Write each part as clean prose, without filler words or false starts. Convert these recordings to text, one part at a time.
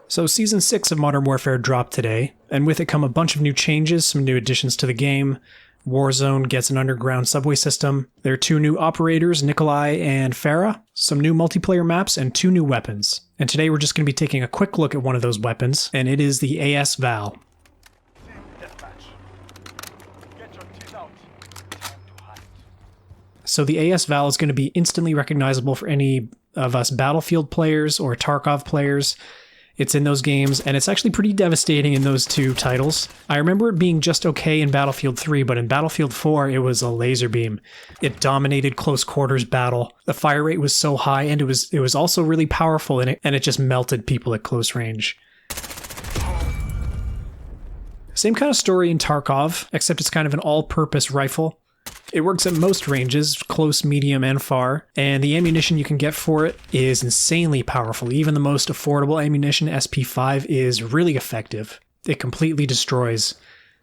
So Season 6 of Modern Warfare dropped today, and with it come a bunch of new changes, some new additions to the game. Warzone gets an underground subway system. There are 2 new operators, Nikolai and Farah, some new multiplayer maps, and 2 new weapons. And today we're just going to be taking a quick look at one of those weapons, and it is the AS Val. So the AS Val is going to be instantly recognizable for any of us Battlefield players or Tarkov players. It's in those games, and it's actually pretty devastating in those 2 titles. I remember it being just okay in Battlefield 3, but in Battlefield 4, it was a laser beam. It dominated close quarters battle. The fire rate was so high, and it was also really powerful, and it just melted people at close range. Same kind of story in Tarkov, except it's kind of an all-purpose rifle. It works at most ranges, close, medium, and far, and the ammunition you can get for it is insanely powerful. Even the most affordable ammunition, SP5, is really effective. It completely destroys.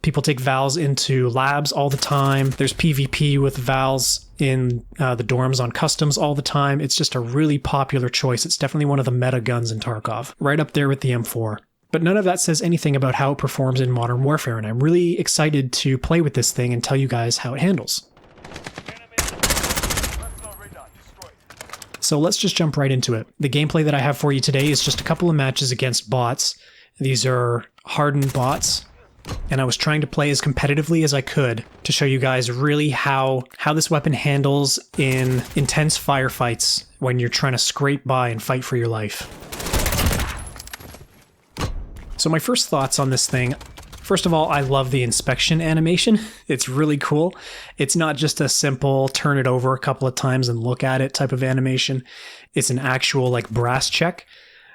People take Vals into labs all the time. There's PvP with Vals in the dorms on customs all the time. It's just a really popular choice. It's definitely one of the meta guns in Tarkov, right up there with the M4. But none of that says anything about how it performs in Modern Warfare, and I'm really excited to play with this thing and tell you guys how it handles. So let's just jump right into it. The gameplay that I have for you today is just a couple of matches against bots. These are hardened bots, and I was trying to play as competitively as I could to show you guys really how this weapon handles in intense firefights when you're trying to scrape by and fight for your life. So my first thoughts on this thing, first of all, I love the inspection animation. It's really cool. It's not just a simple turn it over a couple of times and look at it type of animation. It's an actual like brass check.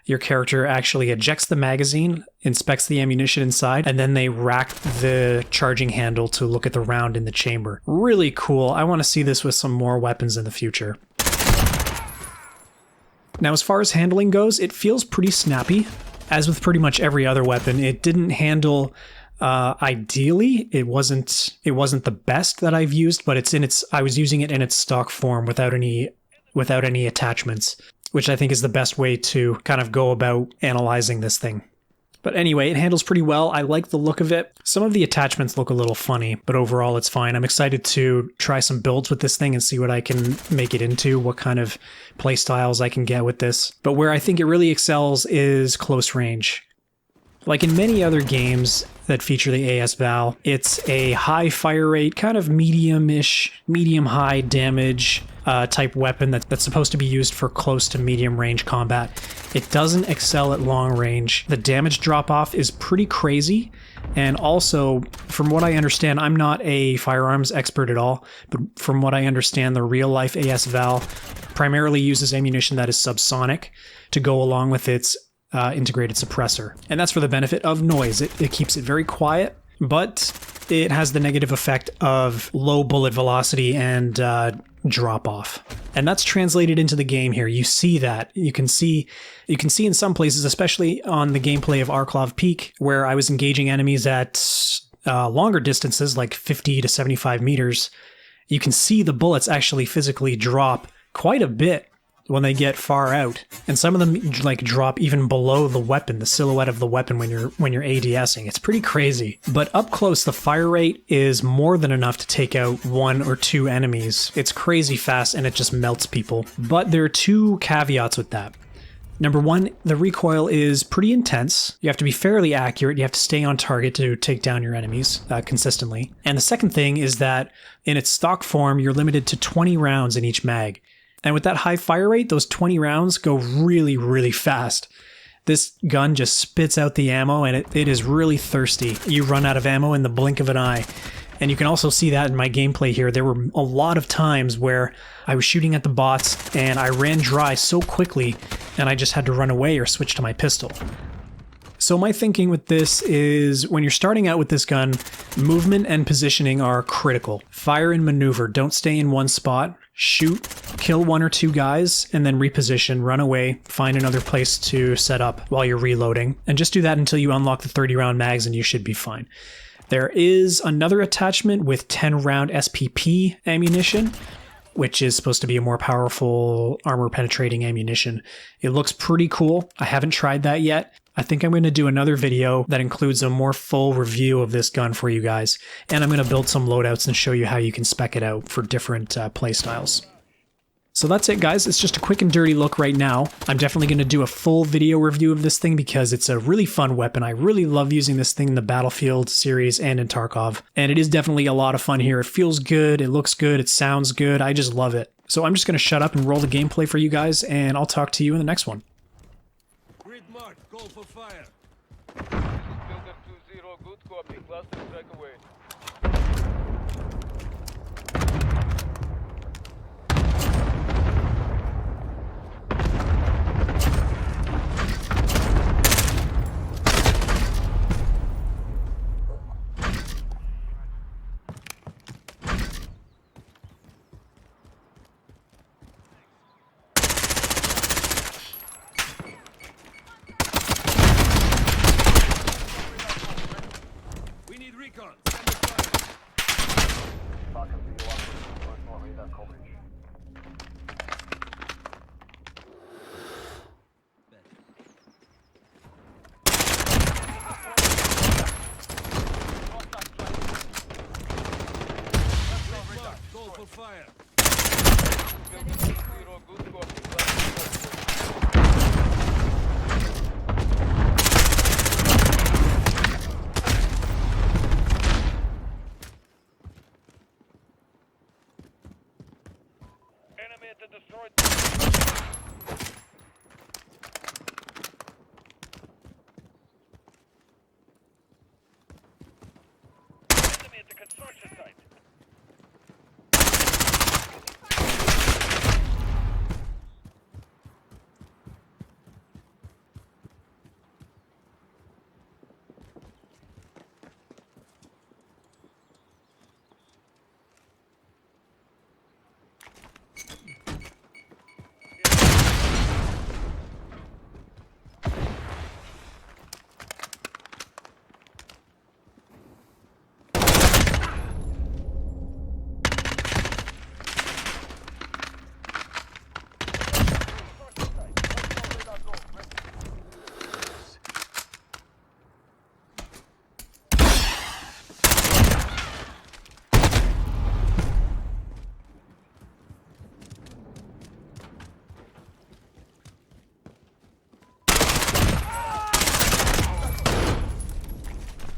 Your character actually ejects the magazine, inspects the ammunition inside, and then they rack the charging handle to look at the round in the chamber. Really cool. I want to see this with some more weapons in the future. Now, as far as handling goes, it feels pretty snappy. As with pretty much every other weapon, it didn't handle ideally. It wasn't the best that I've used, but I was using it in its stock form without any attachments, which I think is the best way to kind of go about analyzing this thing. But anyway, it handles pretty well. I like the look of it. Some of the attachments look a little funny, but overall it's fine. I'm excited to try some builds with this thing and see what I can make it into, what kind of play styles I can get with this. But where I think it really excels is close range. Like in many other games that feature the AS Val, it's a high fire rate, kind of medium-high damage type weapon that's supposed to be used for close to medium range combat. It doesn't excel at long range. The damage drop-off is pretty crazy, and also, from what I understand, I'm not a firearms expert at all, but from what I understand, the real-life AS Val primarily uses ammunition that is subsonic to go along with its integrated suppressor. And that's for the benefit of noise. It keeps it very quiet, but it has the negative effect of low bullet velocity and drop off. And that's translated into the game here. You see that. You can see in some places, especially on the gameplay of Arklov Peak, where I was engaging enemies at longer distances, like 50 to 75 meters, you can see the bullets actually physically drop quite a bit when they get far out, and some of them like drop even below the weapon, the silhouette of the weapon when you're ADSing. It's pretty crazy. But up close, the fire rate is more than enough to take out 1 or 2 enemies. It's crazy fast and it just melts people. But there are 2 caveats with that. Number 1, the recoil is pretty intense. You have to be fairly accurate. You have to stay on target to take down your enemies consistently. And the second thing is that in its stock form, you're limited to 20 rounds in each mag. And with that high fire rate, those 20 rounds go really, really fast. This gun just spits out the ammo, and it is really thirsty. You run out of ammo in the blink of an eye. And you can also see that in my gameplay here. There were a lot of times where I was shooting at the bots, and I ran dry so quickly, and I just had to run away or switch to my pistol. So my thinking with this is, when you're starting out with this gun, movement and positioning are critical. Fire and maneuver. Don't stay in one spot. Shoot, kill 1 or 2 guys, and then reposition, run away, find another place to set up while you're reloading. And just do that until you unlock the 30-round mags and you should be fine. There is another attachment with 10-round SPP ammunition, which is supposed to be a more powerful armor-penetrating ammunition. It looks pretty cool. I haven't tried that yet. I think I'm going to do another video that includes a more full review of this gun for you guys, and I'm going to build some loadouts and show you how you can spec it out for different playstyles. So that's it, guys. It's just a quick and dirty look right now. I'm definitely going to do a full video review of this thing because it's a really fun weapon. I really love using this thing in the Battlefield series and in Tarkov. And it is definitely a lot of fun here. It feels good, it looks good, it sounds good. I just love it. So I'm just going to shut up and roll the gameplay for you guys, and I'll talk to you in the next one. Grid mark, call for fire. Builder 2-0, good copy. Cluster strike away. We need recon. Stand aside. Call for fire. Builder 2-0, good copy. Cluster strike away. Enemy at the destroyed. Enemy at the construction site.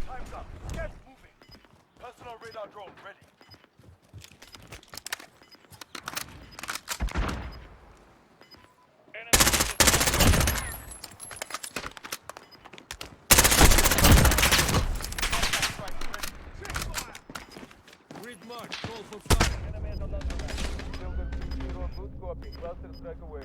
Time's up. Get moving. Personal radar drone ready. Enemy at the Grid mark, call for fire. enemy at the launcher. Builder 2-0, good copy. Cluster strike away.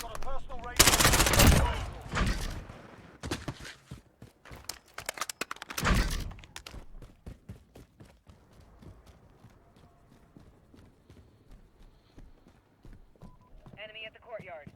Got a personal radar. Enemy at the courtyard.